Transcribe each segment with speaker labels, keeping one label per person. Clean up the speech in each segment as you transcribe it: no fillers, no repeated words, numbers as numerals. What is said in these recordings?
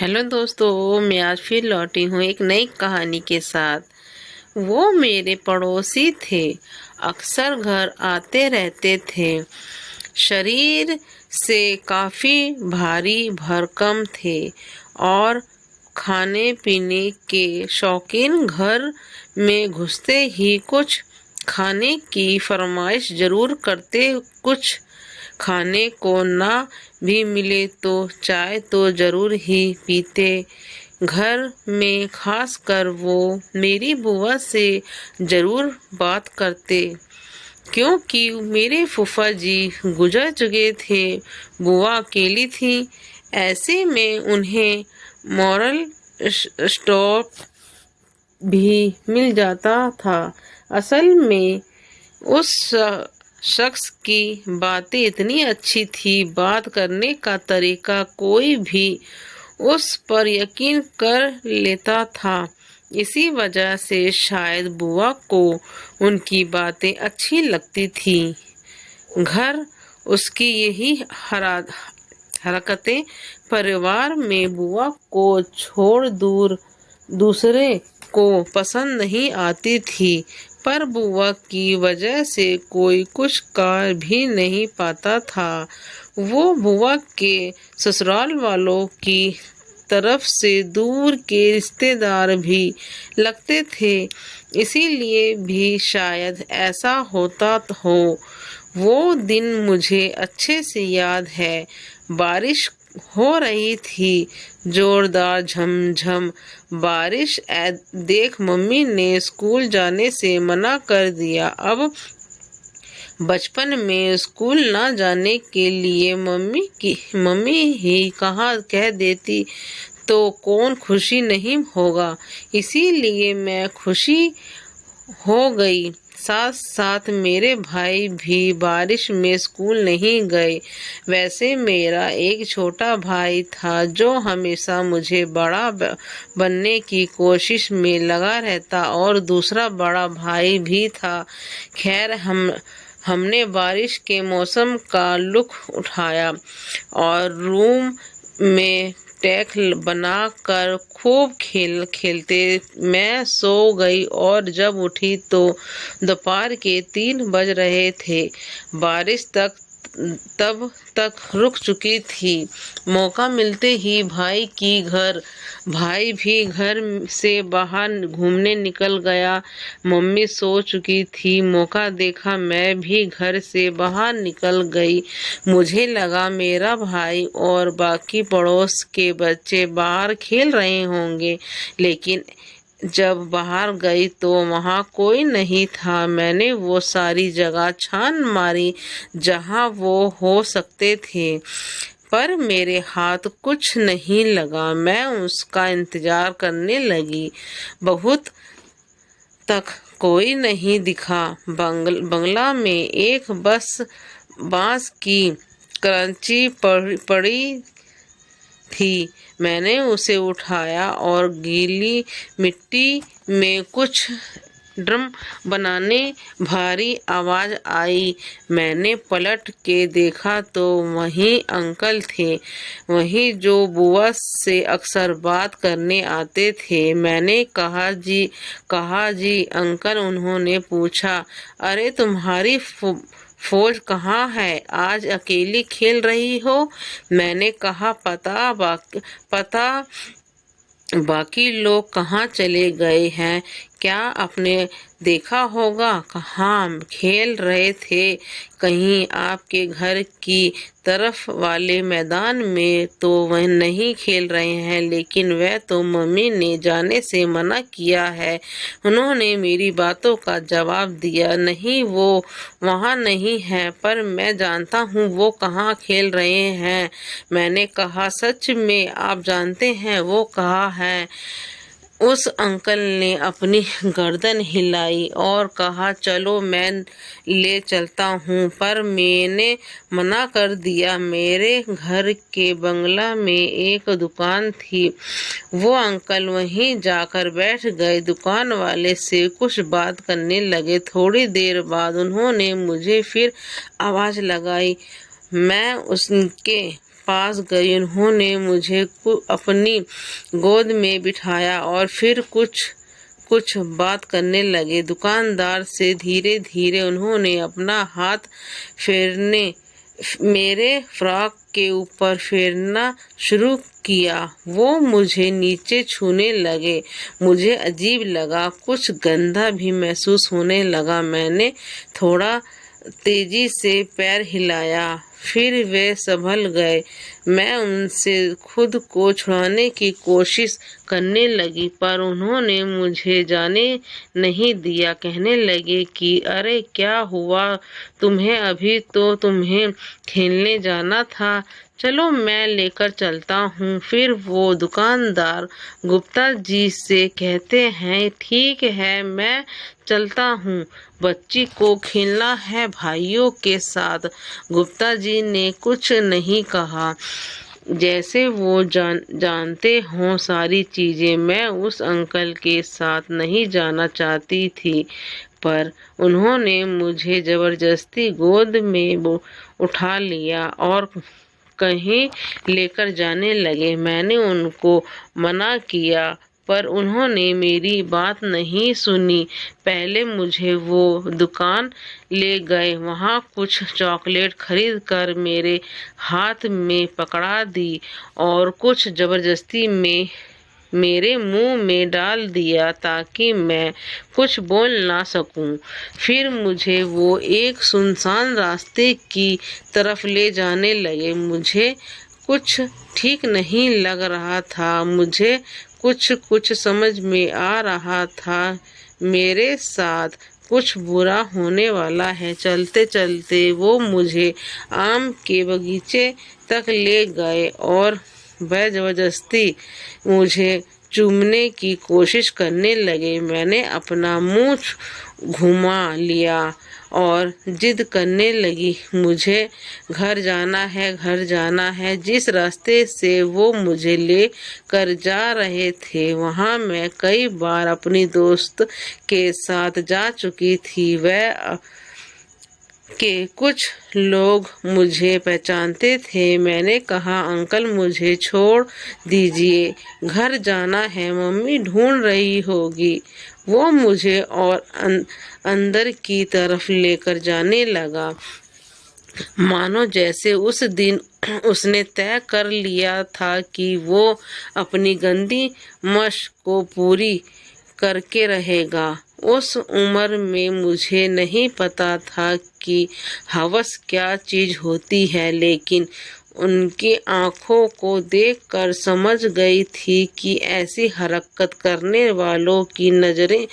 Speaker 1: Hello दोस्तों, मैं आज फिर लौटी हूँ एक नई कहानी के साथ। वो मेरे पड़ोसी थे, अक्सर घर आते रहते थे। शरीर से काफ़ी भारी भरकम थे और खाने पीने के शौकीन। घर में घुसते ही कुछ खाने की फरमाइश जरूर करते। कुछ खाने को ना भी मिले तो चाय तो जरूर ही पीते। घर में खास कर वो मेरी बुआ से जरूर बात करते, क्योंकि मेरे फूफा जी गुजर चुके थे। बुआ अकेली थी। ऐसे में उन्हें मॉरल स्टॉप भी मिल जाता था। असल में उस शख्स की बातें इतनी अच्छी थी, बात करने का तरीका, कोई भी उस पर यकीन कर लेता था। इसी वजह से शायद बुआ को उनकी बातें अच्छी लगती थी। घर उसकी यही हरकतें परिवार में बुआ को छोड़ दूसरे को पसंद नहीं आती थी, पर बुआ की वजह से कोई कुछ कर भी नहीं पाता था। वो बुआ के ससुराल वालों की तरफ से दूर के रिश्तेदार भी लगते थे, इसीलिए भी शायद ऐसा होता हो। वो दिन मुझे अच्छे से याद है। बारिश हो रही थी, जोरदार झमझम बारिश। देख मम्मी ने स्कूल जाने से मना कर दिया। अब बचपन में स्कूल ना जाने के लिए मम्मी ही कह देती तो कौन खुशी नहीं होगा। इसीलिए मैं खुशी हो गई। साथ साथ मेरे भाई भी बारिश में स्कूल नहीं गए। वैसे मेरा एक छोटा भाई था जो हमेशा मुझे बड़ा बनने की कोशिश में लगा रहता, और दूसरा बड़ा भाई भी था। खैर, हमने बारिश के मौसम का लुत्फ उठाया और रूम में टेक बनाकर खूब खेलते। मैं सो गई और जब उठी तो दोपहर के 3 बज रहे थे। बारिश तब तक रुक चुकी थी। मौका मिलते ही भाई भी घर से बाहर घूमने निकल गया। मम्मी सो चुकी थी। मौका देखा मैं भी घर से बाहर निकल गई। मुझे लगा मेरा भाई और बाकी पड़ोस के बच्चे बाहर खेल रहे होंगे, लेकिन जब बाहर गई तो वहाँ कोई नहीं था। मैंने वो सारी जगह छान मारी जहाँ वो हो सकते थे, पर मेरे हाथ कुछ नहीं लगा। मैं उसका इंतजार करने लगी। बहुत तक कोई नहीं दिखा। बंगला में एक बांस की क्रंची पड़ी थी। मैंने उसे उठाया और गीली मिट्टी में कुछ ड्रम बनाने भारी आवाज आई। मैंने पलट के देखा तो वहीं अंकल थे, वहीं जो बुआ से अक्सर बात करने आते थे। मैंने कहा जी अंकल। उन्होंने पूछा, अरे तुम्हारी फौज कहाँ है? आज अकेली खेल रही हो? मैंने कहा, पता बाकी लोग कहाँ चले गए हैं? क्या आपने देखा होगा? कहाँ खेल रहे थे? कहीं आपके घर की तरफ वाले मैदान में तो वह नहीं खेल रहे हैं, लेकिन वह तो मम्मी ने जाने से मना किया है। उन्होंने मेरी बातों का जवाब दिया, नहीं वो वहाँ नहीं है, पर मैं जानता हूँ वो कहाँ खेल रहे हैं। मैंने कहा, सच में आप जानते हैं वो कहाँ है? उस अंकल ने अपनी गर्दन हिलाई और कहा, चलो मैं ले चलता हूँ, पर मैंने मना कर दिया। मेरे घर के बंगला में एक दुकान थी। वो अंकल वहीं जाकर बैठ गए। दुकान वाले से कुछ बात करने लगे। थोड़ी देर बाद उन्होंने मुझे फिर आवाज लगाई। मैं उनके पास गई। उन्होंने मुझे अपनी गोद में बिठाया और फिर कुछ कुछ बात करने लगे। दुकानदार से धीरे धीरे उन्होंने अपना हाथ फेरने मेरे फ्रॉक के ऊपर फेरना शुरू किया। वो मुझे नीचे छूने लगे। मुझे अजीब लगा, कुछ गंदा भी महसूस होने लगा। मैंने थोड़ा तेजी से पैर हिलाया, फिर वे संभल गए। मैं उनसे खुद को छुड़ाने की कोशिश करने लगी, पर उन्होंने मुझे जाने नहीं दिया। कहने लगे कि अरे क्या हुआ तुम्हें, अभी तो तुम्हें खेलने जाना था, चलो मैं लेकर चलता हूँ। फिर वो दुकानदार गुप्ता जी से कहते हैं, ठीक है मैं चलता हूँ, बच्ची को खेलना है भाइयों के साथ। गुप्ता जी ने कुछ नहीं कहा, जैसे वो जानते हों सारी चीजें। मैं उस अंकल के साथ नहीं जाना चाहती थी, पर उन्होंने मुझे जबरदस्ती गोद में उठा लिया और कहीं लेकर जाने लगे। मैंने उनको मना किया, पर उन्होंने मेरी बात नहीं सुनी। पहले मुझे वो दुकान ले गए, वहाँ कुछ चॉकलेट खरीद कर मेरे हाथ में पकड़ा दी और कुछ जबरदस्ती में मेरे मुंह में डाल दिया ताकि मैं कुछ बोल ना सकूं। फिर मुझे वो एक सुनसान रास्ते की तरफ ले जाने लगे। मुझे कुछ ठीक नहीं लग रहा था। मुझे कुछ कुछ समझ में आ रहा था मेरे साथ कुछ बुरा होने वाला है। चलते चलते वो मुझे आम के बगीचे तक ले गए और वह जबरदस्ती मुझे चूमने की कोशिश करने लगे। मैंने अपना मुंह घुमा लिया और जिद करने लगी, मुझे घर जाना है, घर जाना है। जिस रास्ते से वो मुझे ले कर जा रहे थे वहाँ मैं कई बार अपनी दोस्त के साथ जा चुकी थी। वह के कुछ लोग मुझे पहचानते थे। मैंने कहा, अंकल मुझे छोड़ दीजिए, घर जाना है, मम्मी ढूंढ रही होगी। वो मुझे और अंदर की तरफ लेकर जाने लगा, मानो जैसे उस दिन उसने तय कर लिया था कि वो अपनी गंदी मशक को पूरी करके रहेगा। उस उम्र में मुझे नहीं पता था कि हवस क्या चीज होती है, लेकिन उनकी आंखों को देखकर समझ गई थी कि ऐसी हरकत करने वालों की नजरें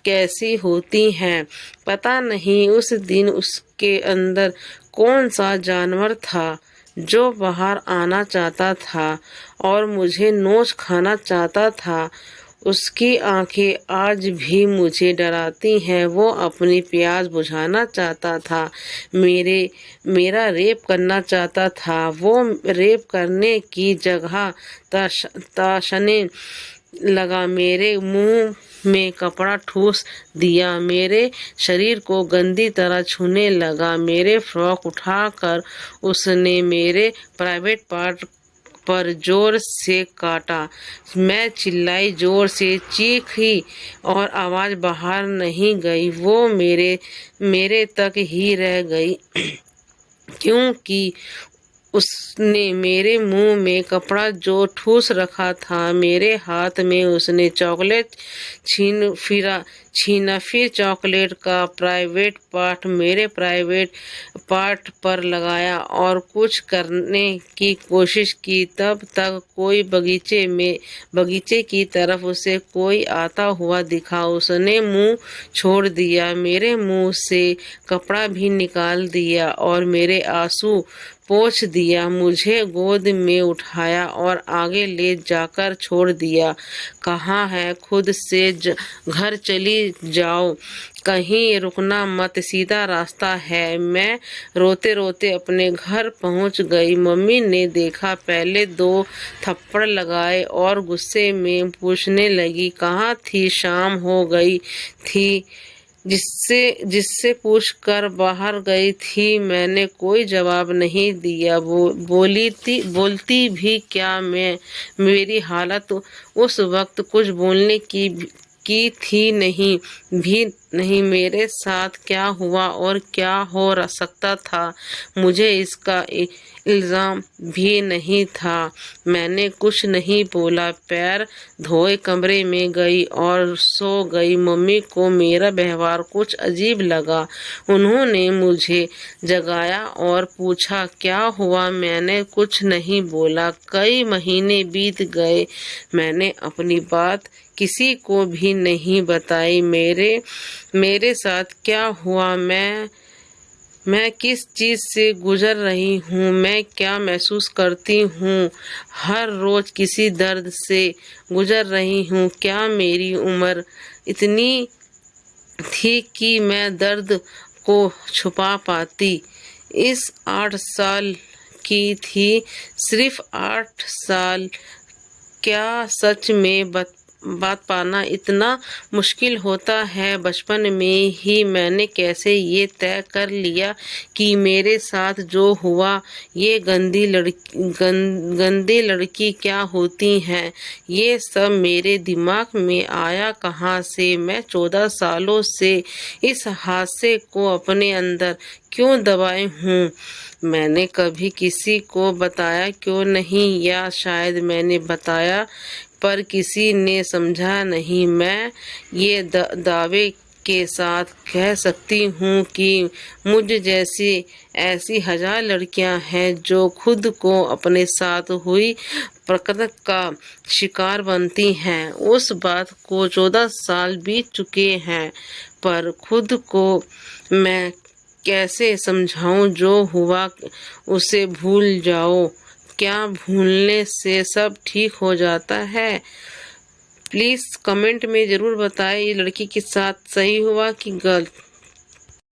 Speaker 1: कैसी होती हैं। पता नहीं उस दिन उसके अंदर कौन सा जानवर था जो बाहर आना चाहता था और मुझे नोच खाना चाहता था। उसकी आंखें आज भी मुझे डराती हैं। वो अपनी प्यास बुझाना चाहता था, मेरा रेप करना चाहता था। वो रेप करने की जगह ताशने लगा, मेरे मुंह में कपड़ा ठूस दिया, मेरे शरीर को गंदी तरह छूने लगा। मेरे फ्रॉक उठाकर उसने मेरे प्राइवेट पार्ट पर जोर से काटा। मैं चिल्लाई, जोर से चीखी और आवाज बाहर नहीं गई। वो मेरे तक ही रह गई क्योंकि उसने मेरे मुंह में कपड़ा जो ठूस रखा था। मेरे हाथ में उसने चॉकलेट छीना, फिर चॉकलेट का प्राइवेट पार्ट मेरे प्राइवेट पार्ट पर लगाया और कुछ करने की कोशिश की। तब तक कोई बगीचे की तरफ उसे कोई आता हुआ दिखा। उसने मुंह छोड़ दिया, मेरे मुंह से कपड़ा भी निकाल दिया और मेरे आंसू पोंछ दिया। मुझे गोद में उठाया और आगे ले जाकर छोड़ दिया। कहा है, खुद से घर चली जाओ, कहीं रुकना मत, सीधा रास्ता है। मैं रोते रोते अपने घर पहुंच गई। मम्मी ने देखा, पहले 2 थप्पड़ लगाए और गुस्से में पूछने लगी, कहाँ थी, शाम हो गई थी, जिससे पूछकर बाहर गई थी। मैंने कोई जवाब नहीं दिया। बोलती भी क्या मैं। मेरी हालत उस वक्त कुछ बोलने की थी नहीं। मेरे साथ क्या हुआ और क्या हो सकता था, मुझे इसका इल्ज़ाम भी नहीं था। मैंने कुछ नहीं बोला, पैर धोए कमरे में गई और सो गई। मम्मी को मेरा व्यवहार कुछ अजीब लगा। उन्होंने मुझे जगाया और पूछा क्या हुआ। मैंने कुछ नहीं बोला। कई महीने बीत गए। मैंने अपनी बात किसी को भी नहीं बताई। मेरे साथ क्या हुआ, मैं किस चीज़ से गुजर रही हूँ, मैं क्या महसूस करती हूँ। हर रोज़ किसी दर्द से गुजर रही हूँ। क्या मेरी उम्र इतनी थी कि मैं दर्द को छुपा पाती। इस 8 साल की थी, सिर्फ 8 साल। क्या सच में बात पाना इतना मुश्किल होता है। बचपन में ही मैंने कैसे ये तय कर लिया कि मेरे साथ जो हुआ, ये गंदी लड़की क्या होती हैं। ये सब मेरे दिमाग में आया कहाँ से। मैं 14 सालों से इस हादसे को अपने अंदर क्यों दबाए हूँ। मैंने कभी किसी को बताया क्यों नहीं, या शायद मैंने बताया पर किसी ने समझा नहीं। मैं ये दावे के साथ कह सकती हूँ कि मुझ जैसी ऐसी 1000 लड़कियां हैं जो खुद को अपने साथ हुई प्रकृति का शिकार बनती हैं। उस बात को 14 साल बीत चुके हैं, पर खुद को मैं कैसे समझाऊं। जो हुआ उसे भूल जाओ। क्या भूलने से सब ठीक हो जाता है? प्लीज़ कमेंट में ज़रूर बताएं ये लड़की के साथ सही हुआ कि गलत।